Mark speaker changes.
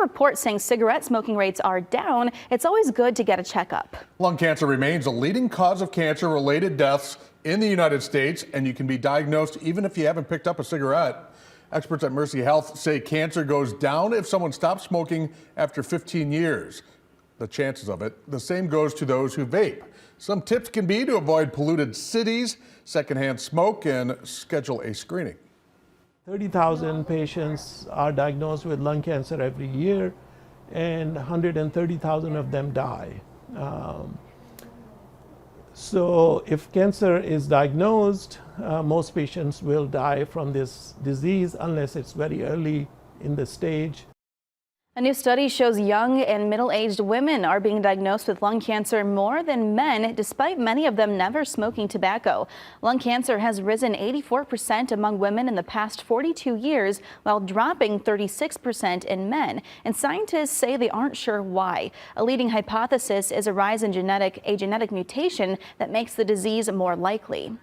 Speaker 1: Reports saying cigarette smoking rates are down. It's always good to get a checkup.
Speaker 2: Lung cancer remains a leading cause of cancer-related deaths in the United States, and you can be diagnosed even if you haven't picked up a cigarette. Experts at MercyHealth say cancer goes down if someone stops smoking after 15 years. The chances of it, the same goes to those who vape. Some tips can be to avoid polluted cities, secondhand smoke, and schedule a screening.
Speaker 3: 30,000 patients are diagnosed with lung cancer every year, and 130,000 of them die. So if cancer is diagnosed, most patients will die from this disease unless it's very early in the stage.
Speaker 1: A new study shows young and middle-aged women are being diagnosed with lung cancer more than men, despite many of them never smoking tobacco. Lung cancer has risen 84% among women in the past 42 years, while dropping 36% in men. And scientists say they aren't sure why. A leading hypothesis is a rise in a genetic mutation that makes the disease more likely.